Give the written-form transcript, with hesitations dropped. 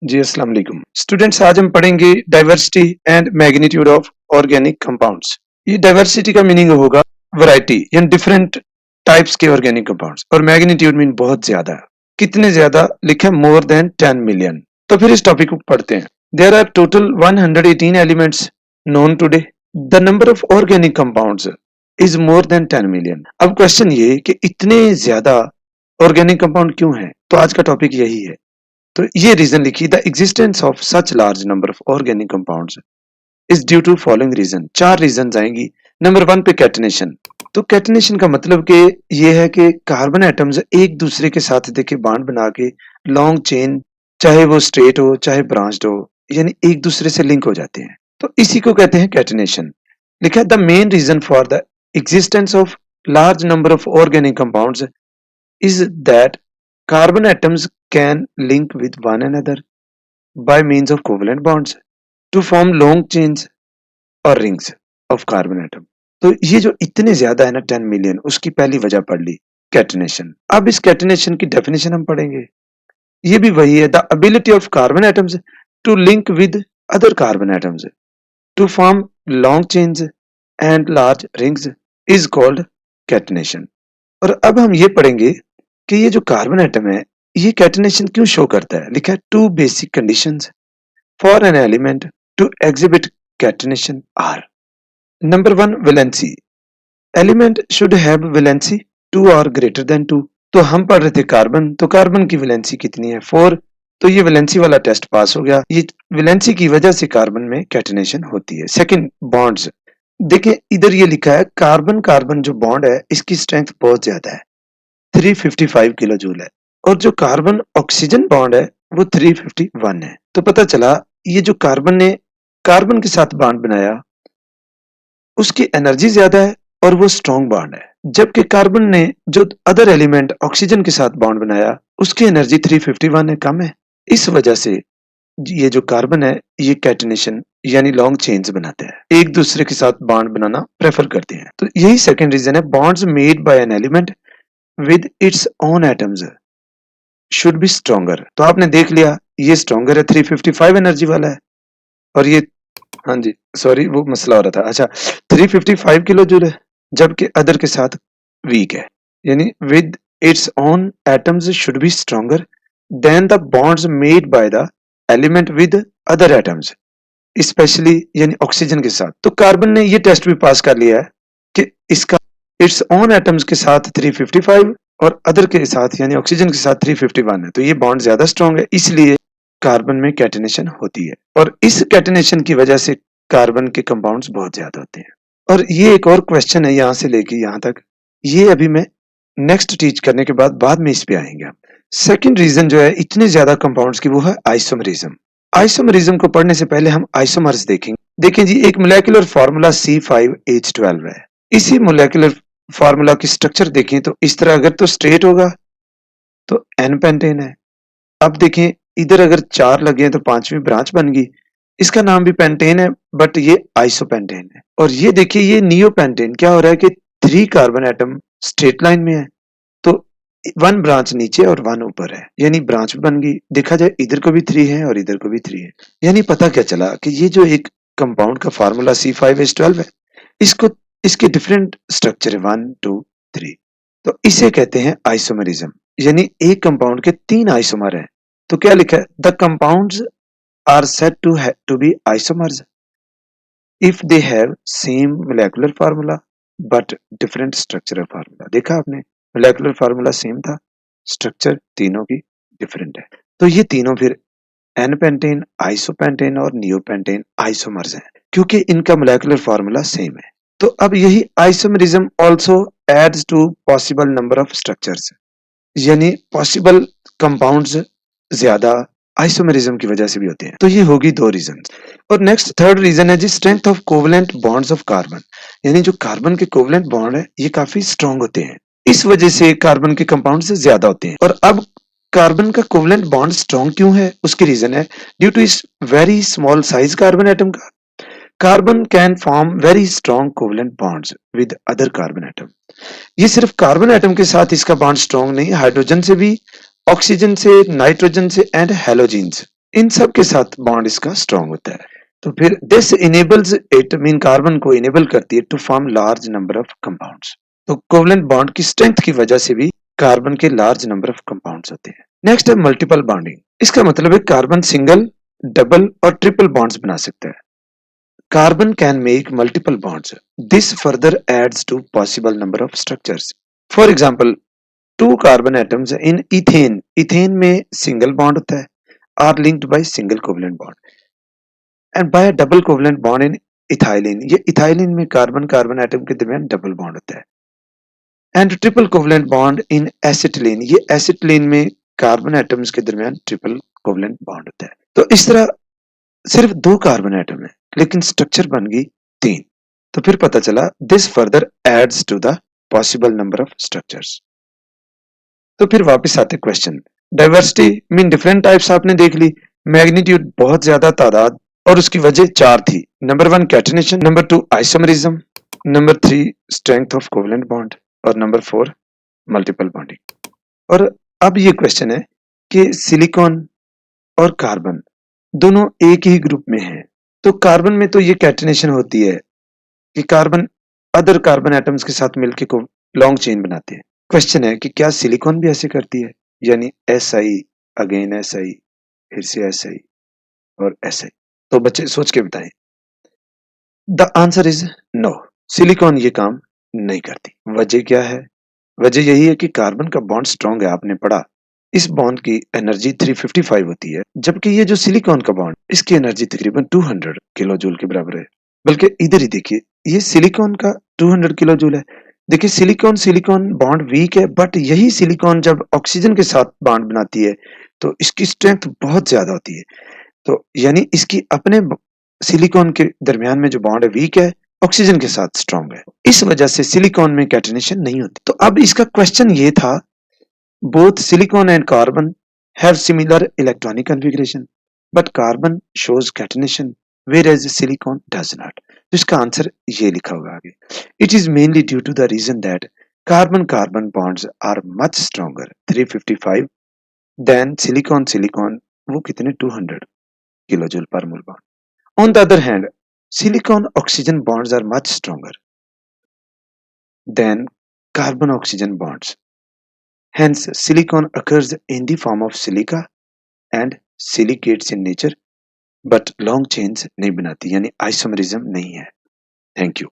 जी, अस्सलाम वालेकुम। स्टूडेंट्स, आज हम पढ़ेंगे diversity and magnitude of organic compounds. ये डाइवर्सिटी का मीनिंग होगा वैरायटी यानी डिफरेंट टाइप्स के ऑर्गेनिक कंपाउंड्स, और मैग्नीट्यूड मीन बहुत ज्यादा। कितने ज्यादा लिखा है? More than 10 million. तो फिर इस टॉपिक को पढ़ते हैं। There are total 118 elements known today. The number of organic compounds is more than 10 million. अब क्वेश्चन ये कि इतने ज्यादा ऑर्गेनिक कंपाउंड क्यों हैं? तो आज का टॉपिक यही है। तो ये रीजन लिखिए, the existence of such large number of organic compounds is due to following reason. चार रीजन आएंगी। नंबर वन पे कैटनेशन। तो कैटनेशन का मतलब कि ये है कि कार्बन एटम्स एक दूसरे के साथ देखिए बांड बना के लॉन्ग चेन, चाहे वो स्ट्रेट हो चाहे ब्रांच्ड हो, यानी एक दूसरे से लिंक हो जाते हैं। तो इसी को कहते हैं कैटनेशन। लिखा है the main reason for the existence of large number of organic compounds is that carbon atoms can link with one another by means of covalent bonds to form long chains or rings of carbon atom। तो ये जो इतने ज्यादा है ना 10 million, उसकी पहली वजह पढ़ ली, कैटनेशन। अब इस कैटनेशन की डेफिनेशन हम पढ़ेंगे। ये भी वही है, the ability of carbon atoms to link with other carbon atoms to form long chains and large rings is called catenation. और अब हम ये पढ़ेंगे कि ये जो कार्बन एटम है ये कैटनेशन क्यों शो करता है। लिखा है two basic conditions for an element to exhibit catenation are. Number one, valency. Element should have valency 2 और ग्रेटर देन 2। तो हम पढ़ रहे थे कार्बन, तो कार्बन की वैलेंसी कितनी है? 4। तो ये वैलेंसी वाला टेस्ट पास हो गया। ये वैलेंसी की वजह से कार्बन में कैटनेशन होती है। Second, bonds. देखिए इधर ये लिखा है कार्बन कार्बन जो बॉन्ड है इसकी स्ट्रेंथ बहुत ज्यादा है, 355 किलो जूल है। और जो कार्बन ऑक्सीजन बॉन्ड है वो 351 है। तो पता चला ये जो कार्बन ने कार्बन के साथ बॉन्ड बनाया उसकी एनर्जी ज्यादा है और वो स्ट्रॉन्ग बॉन्ड है, जबकि कार्बन ने जो अदर एलिमेंट ऑक्सीजन के साथ बॉन्ड बनाया उसकी एनर्जी 351 है, कम है। इस वजह से ये जो कार्बन है ये कैटनेशन यानी लॉन्ग चेन्स बनाते हैं, एक दूसरे के साथ बॉन्ड बनाना प्रेफर करते हैं। तो यही सेकंड रीजन है, bonds made by an element with its own atoms should be stronger. तो आपने देख लिया ये स्ट्रॉन्गर है, 355 एनर्जी वाला है। और ये, हाँ जी सॉरी वो मसला हो रहा था। अच्छा, 355 किलो जूल है जबकि अदर के साथ वीक है, यानी with its own atoms should be stronger than the bonds made by the element with other atoms, specially यानी ऑक्सीजन के साथ। तो कार्बन ने ये टेस्ट भी पास कर लिया है कि इसका इट्स ओन एटम्स के साथ 355 और अदर के साथ यानी ऑक्सीजन के साथ 351 है। तो ये बॉन्ड ज्यादा स्ट्रॉन्ग है, इसलिए कार्बन में कैटनेशन होती है। और इस कैटनेशन की वजह से कार्बन के कंपाउंड्स बहुत ज्यादा होते हैं। और ये एक और क्वेश्चन है यहाँ से लेके यहाँ तक, ये अभी मैं नेक्स्ट टीच करने के बाद में इस पे आएंगे। सेकंड रीजन जो है इतने ज्यादा कंपाउंड्स की वो है आइसोमरिज्म। आइसोमरिज्म को पढ़ने से पहले हम आइसोमर्स देखेंगे। देखें जी, एक मोलेकुलर फार्मूला C5H12 है। इसी मोलेकुलर फार्मूला की स्ट्रक्चर देखें तो इस तरह, अगर तो स्ट्रेट होगा तो N पेंटेन है। अब देखें इधर अगर 4 लगे तो 5वीं ब्रांच बन गई, इसका नाम भी पेंटेन है बट ये आइसोपेंटेन है। और ये देखिए ये नियोपेंटेन, क्या हो रहा है कि 3 कार्बन एटम स्ट्रेट लाइन में है, तो 1 ब्रांच नीचे और 1 ऊपर है, यानी ब्रांच बन गई। देखा जाए इधर को भी 3 है और इधर को भी 3 है, यानी पता क्या चला कि ये जो एक कंपाउंड का फार्मूला C5H12 है इसको इसके डिफरेंट स्ट्रक्चर है 1 2 3। तो इसे कहते हैं आइसोमरिज्म, यानी एक कंपाउंड के 3 आइसोमर हैं। तो क्या लिखा है? The compounds are said to be isomers if they have same molecular formula but different structural formula. देखा आपने, मोलेकुलर फार्मूला सेम था, स्ट्रक्चर तीनों की डिफरेंट है। तो ये तीनों फिर एन पेंटेन, आइसोपेंटेन और नियोपेंटेन आइसोमर्स हैं, क्योंकि इनका मोलेकुलर फार्मूला सेम है। तो अब यही isomerism also adds to possible number of structures, यानी पॉसिबल कंपाउंड्स ज्यादा आइसोमरिज्म की वजह से भी होते हैं। तो ये होगी 2 रीजन। और नेक्स्ट थर्ड रीजन है जी strength of covalent bonds of carbon, यानी जो कार्बन के कोवलेंट बॉन्ड है ये काफी स्ट्रॉन्ग होते हैं, इस वजह से कार्बन के कंपाउंड से ज्यादा होते हैं। और अब कार्बन का कोवलेंट बॉन्ड स्ट्रॉन्ग क्यों है, उसकी रीजन है ड्यू टू इस very small size carbon atom का, carbon can form very strong covalent bonds with other carbon atom. ये सिर्फ कार्बन एटम के साथ इसका बॉन्ड स्ट्रॉन्ग नहीं, हाइड्रोजन से भी, ऑक्सीजन से, नाइट्रोजन से एंड हेलोजीन्स इन सब के साथ बॉन्ड इसका स्ट्रांग होता है। तो फिर this enables it mean carbon को इनेबल करती है to form large number of compounds. तो कोवलेंट बॉन्ड की स्ट्रेंथ की वजह से भी कार्बन के लार्ज नंबर ऑफ कंपाउंड्स होते हैं। नेक्स्ट है मल्टीपल बॉन्डिंग। इसका मतलब है कार्बन सिंगल, डबल और ट्रिपल बॉन्ड्स बना सकता है। Carbon can make multiple bonds. This further adds to possible number of structures. For example, two carbon atoms in ethane, ethane में सिंगल बॉन्ड होता है, are linked by single covalent bond, and by double covalent bond in ethylene. ये ethylene में carbon carbon atom के दरमियान double bond होता है। And triple covalent bond in acetylene, ये एसिटिलीन में कार्बन एटम्स के दरमियान ट्रिपल कोवलेंट बॉन्ड होता है। तो इस तरह सिर्फ दो कार्बन एटम है लेकिन स्ट्रक्चर बन गई तीन। तो फिर पता चला this further adds to the possible number of structures. तो फिर वापस आते question, diversity mean different types आपने देख ली, मैग्नीट्यूड बहुत ज्यादा तादाद, और उसकी वजह चार थी। Number one catenation, number two isomerism, number three strength of covalent bond, और नंबर फोर मल्टीपल बॉन्डिंग। और अब ये क्वेश्चन है कि सिलिकॉन और कार्बन दोनों एक ही ग्रुप में हैं, तो कार्बन में तो ये कैटेनेशन होती है कि कार्बन अदर कार्बन एटम्स के साथ मिलकर को लॉन्ग चेन बनाते हैं। क्वेश्चन है कि क्या सिलिकॉन भी ऐसे करती है, यानी S I again S I फिर से एस आई और एस आई। तो बच्चे सोच के बताएं। The answer is no, silicon ये काम नहीं करती। वजह क्या है? वजह यही है कि कार्बन का बॉन्ड स्ट्रांग है, आपने पढ़ा। इस बॉन्ड की एनर्जी 355 होती है, जबकि ये जो सिलिकॉन का बॉन्ड, इसकी एनर्जी तकरीबन 200 किलो जूल के बराबर है। बल्कि इधर ही देखिए, ये सिलिकॉन का 200 किलो जूल है। देखिए सिलिकॉन सिलिकॉन बॉन्ड वीक है, बट यही सिलिकॉन जब ऑक्सीजन के साथ बॉन्ड बनाती है तो इसकी स्ट्रेंथ बहुत ज्यादा होती है। तो यानी इसकी अपने सिलिकॉन के दरमियान में जो बॉन्ड है वीक है, ऑक्सीजन के साथ स्ट्रांग है। इस वजह से सिलिकॉन में कैटेनेशन नहीं होती। तो अब इसका क्वेश्चन ये था, both silicon and carbon have similar electronic configuration, but carbon shows catenation whereas silicon does not. तो इसका आंसर ये लिखा होगा आगे। It is mainly due to the reason that carbon-carbon bonds are much stronger, 355, than silicon-silicon, वो कितने 200 kilojoule per mole bond. On the other hand, silicon-oxygen bonds are much stronger than carbon-oxygen bonds. Hence, silicon occurs in the form of silica and silicates in nature, but long chains नहीं बनाती, यानी isomerism नहीं है। Thank you.